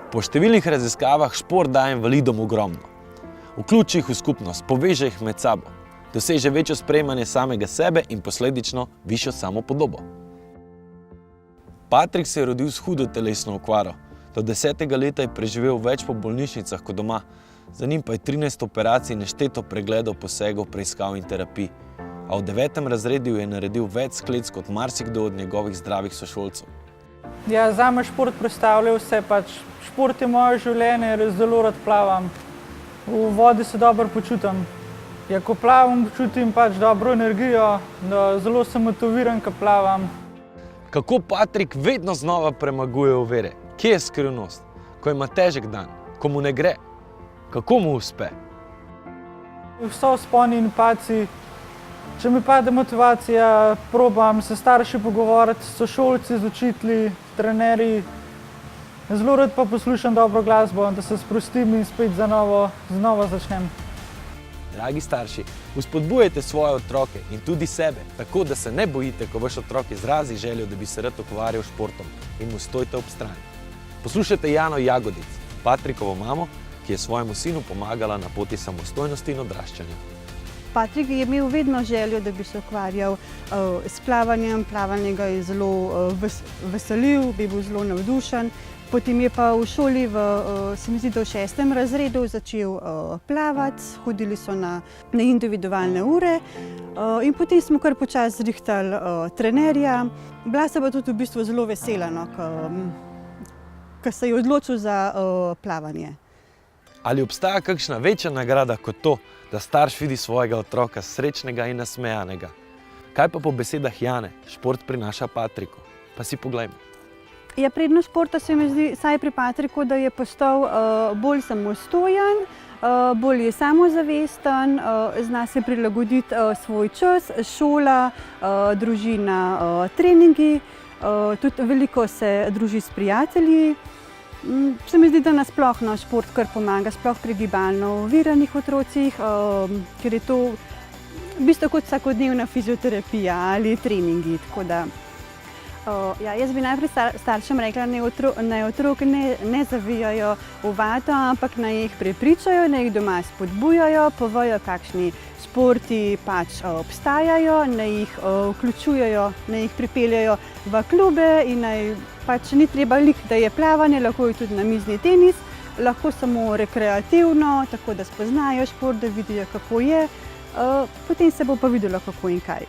Po številnih raziskavah šport daje invalidom ogromno. Vključi jih v skupnost, poveže jih med sabo, doseže večjo sprejemanje samega sebe in posledično višjo samopodobo. Patrik se je rodil s hudo telesno okvaro. Do 10. leta je preživel več po bolnišnicah kot doma, za njim pa je 13 operacij, nešteto pregledov, posegov, preiskav in terapij. A v 9. razredu je naredil več sklec kot marsikdo od njegovih zdravih sošolcev. Ja, zame šport predstavlja vse, šport je moje življenje, res zelo rad plavam. V vodi se dobro počutim. Ja, ko plavam, čutim dobro energijo, zelo sem motiviran, ko plavam. Kako Patrik vedno znova premaguje ovire? Kje je skrivnost? Ko ima težek dan, ko mu ne gre? Kako mu uspe? Vso vzponi in padci. Če mi pade motivacija, probam se starši pogovoriti, s sošolci, z učitelji, trenerji. Zelo rad pa poslušam dobro glasbo, da se sprostim in spet znova začnem. Dragi starši, vzpodbujajte svoje otroke in tudi sebe, tako da se ne bojite, ko vaš otrok izrazi željo, da bi se rad ukvarjal s športom, in mu stojite ob strani. Poslušajte Jano Jagodic, Patrikovo mamo, ki je svojemu sinu pomagala na poti samostojnosti in odraščanja. Patrik je imel vedno željo, da bi se ukvarjal s plavanjem. Plavanje ga je zelo veselil, bil zelo navdušen. Potem je pa v šoli se mi zdi, da v 6. razredu začel plavati, hodili so na individualne ure in potem smo kar počasi zrihtali trenerja. Bila sem pa tudi v bistvu zelo vesela, ko se je odločil za plavanje. Ali obstaja kakšna večja nagrada kot to, da starš vidi svojega otroka srečnega in nasmejanega? Kaj pa po besedah Jane šport prinaša Patriku? Pa si poglejmo. Ja, prednost športa se mi zdi, saj pri Patriku, da je postal bolj samostojen, bolj je samozavesten, zna se prilagoditi svoj čas, šola, družina, treningi, tudi veliko se druži s prijatelji. Se mi zdi, da nasploh šport kar pomaga, sploh pri gibalno oviranih otrocih, ker je to v bistvu kot vsakodnevna fizioterapija ali treningi. Jaz bi najprej staršem rekla, naj otrok ne zavijajo v vato, ampak naj jih prepričajo, naj jih doma spodbujajo, povejo, kakšni športi obstajajo, naj jih vključujejo, naj jih pripeljajo v klube in naj ni treba da je plavanje, lahko je tudi namizni tenis, lahko samo rekreativno, tako da spoznajo šport, da vidijo, kako je, potem se bo pa videlo, kako in kaj.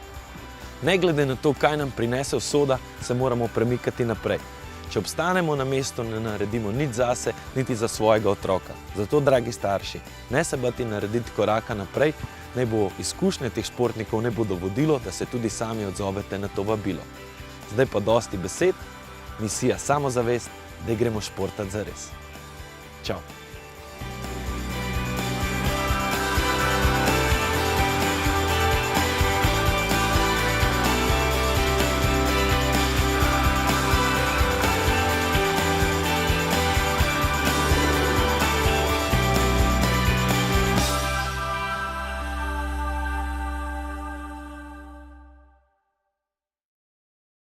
Ne glede na to, kaj nam prinese usoda, se moramo premikati naprej. Če obstanemo na mestu, ne naredimo nič zase, niti za svojega otroka. Zato, dragi starši, ne se bati narediti koraka naprej, naj bo izkušnje teh športnikov ne bodo vodilo, da se tudi sami odzovete na to vabilo. Zdaj pa dosti besed, misija samozavest, da gremo športati zares. Čau!